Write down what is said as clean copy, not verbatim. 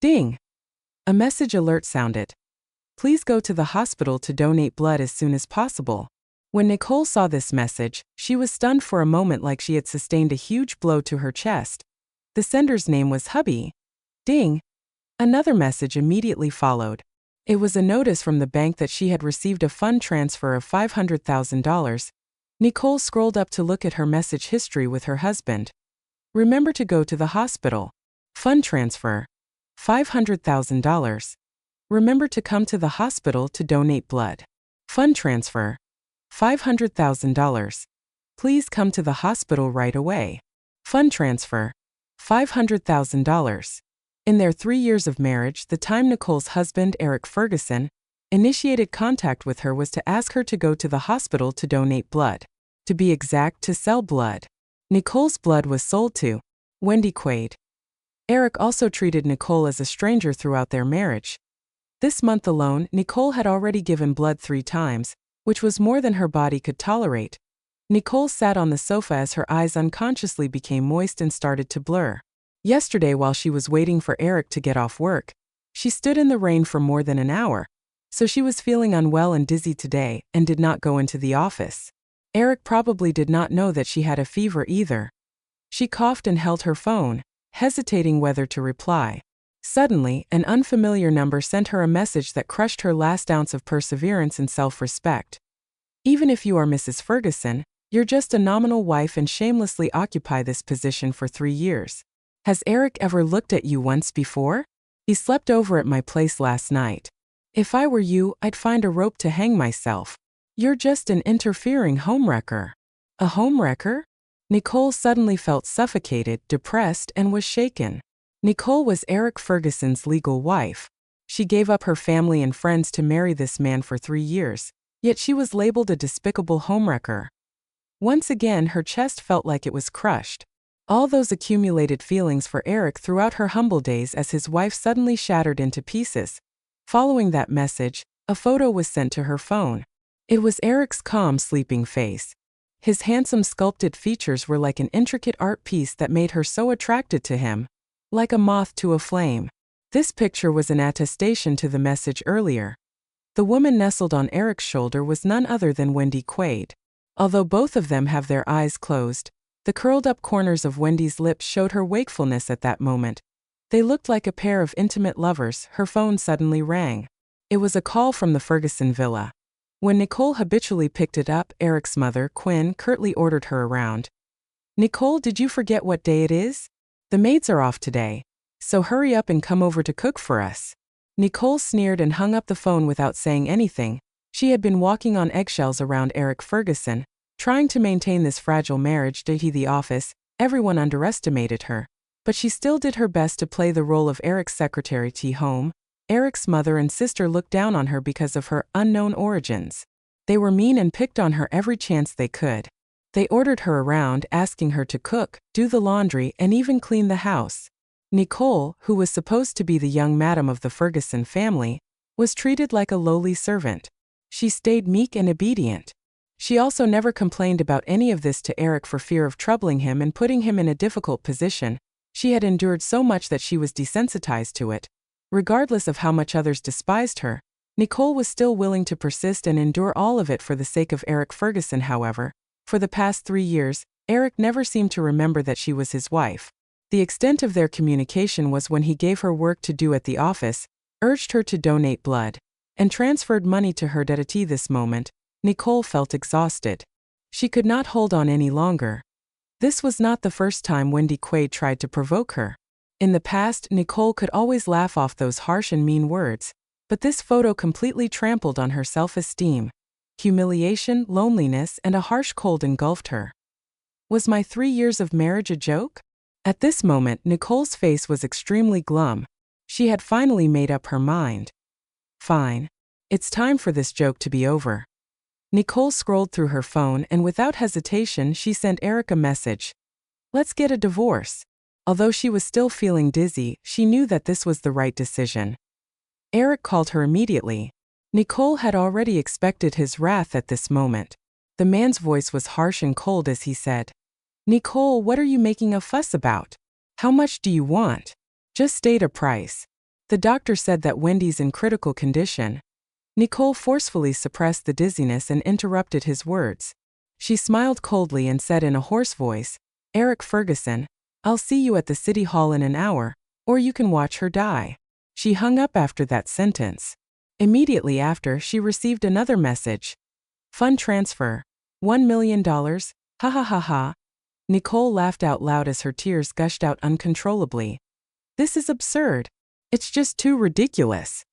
Ding! A message alert sounded. Please go to the hospital to donate blood as soon as possible. When Nicole saw this message, she was stunned for a moment like she had sustained a huge blow to her chest. The sender's name was Hubby. Ding! Another message immediately followed. It was a notice from the bank that she had received a fund transfer of $500,000. Nicole scrolled up to look at her message history with her husband. Remember to go to the hospital. Fund transfer. $500,000. Remember to come to the hospital to donate blood. Fund transfer. $500,000. Please come to the hospital right away. Fund transfer. $500,000. In their 3 years of marriage, the time Nicole's husband, Eric Ferguson, initiated contact with her was to ask her to go to the hospital to donate blood. To be exact, to sell blood. Nicole's blood was sold to Wendy Quade. Eric also treated Nicole as a stranger throughout their marriage. This month alone, Nicole had already given blood 3 times, which was more than her body could tolerate. Nicole sat on the sofa as her eyes unconsciously became moist and started to blur. Yesterday, while she was waiting for Eric to get off work, she stood in the rain for more than an hour, so she was feeling unwell and dizzy today and did not go into the office. Eric probably did not know that she had a fever either. She coughed and held her phone, hesitating whether to reply. Suddenly, an unfamiliar number sent her a message that crushed her last ounce of perseverance and self-respect. Even if you are Mrs. Ferguson, you're just a nominal wife and shamelessly occupy this position for 3 years. Has Eric ever looked at you once before? He slept over at my place last night. If I were you, I'd find a rope to hang myself. You're just an interfering homewrecker. A homewrecker? Nicole suddenly felt suffocated, depressed, and was shaken. Nicole was Eric Ferguson's legal wife. She gave up her family and friends to marry this man for 3 years, yet she was labeled a despicable homewrecker. Once again, her chest felt like it was crushed. All those accumulated feelings for Eric throughout her humble days as his wife suddenly shattered into pieces. Following that message, a photo was sent to her phone. It was Eric's calm, sleeping face. His handsome sculpted features were like an intricate art piece that made her so attracted to him, like a moth to a flame. This picture was an attestation to the message earlier. The woman nestled on Eric's shoulder was none other than Wendy Quade. Although both of them have their eyes closed, the curled-up corners of Wendy's lips showed her wakefulness at that moment. They looked like a pair of intimate lovers. Her phone suddenly rang. It was a call from the Ferguson villa. When Nicole habitually picked it up, Eric's mother, Quinn, curtly ordered her around. "Nicole, did you forget what day it is? The maids are off today, so hurry up and come over to cook for us." Nicole sneered and hung up the phone without saying anything. She had been walking on eggshells around Eric Ferguson, trying to maintain this fragile marriage. To the office, everyone underestimated her, but she still did her best to play the role of Eric's secretary. Home, Eric's mother and sister looked down on her because of her unknown origins. They were mean and picked on her every chance they could. They ordered her around, asking her to cook, do the laundry, and even clean the house. Nicole, who was supposed to be the young madam of the Ferguson family, was treated like a lowly servant. She stayed meek and obedient. She also never complained about any of this to Eric for fear of troubling him and putting him in a difficult position. She had endured so much that she was desensitized to it. Regardless of how much others despised her, Nicole was still willing to persist and endure all of it for the sake of Eric Ferguson. However, for the past 3 years, Eric never seemed to remember that she was his wife. The extent of their communication was when he gave her work to do at the office, urged her to donate blood, and transferred money to her. At this moment, Nicole felt exhausted. She could not hold on any longer. This was not the first time Wendy Quade tried to provoke her. In the past, Nicole could always laugh off those harsh and mean words, but this photo completely trampled on her self-esteem. Humiliation, loneliness, and a harsh cold engulfed her. Was my 3 years of marriage a joke? At this moment, Nicole's face was extremely glum. She had finally made up her mind. Fine. It's time for this joke to be over. Nicole scrolled through her phone and without hesitation she sent Eric a message. "Let's get a divorce." Although she was still feeling dizzy, she knew that this was the right decision. Eric called her immediately. Nicole had already expected his wrath at this moment. The man's voice was harsh and cold as he said, "Nicole, what are you making a fuss about? How much do you want? Just state a price." The doctor said that Wendy's in critical condition. Nicole forcefully suppressed the dizziness and interrupted his words. She smiled coldly and said in a hoarse voice, "Eric Ferguson, I'll see you at the city hall in an hour, or you can watch her die." She hung up after that sentence. Immediately after, she received another message. Fund transfer. $1 million? Ha ha ha ha. Nicole laughed out loud as her tears gushed out uncontrollably. This is absurd. It's just too ridiculous.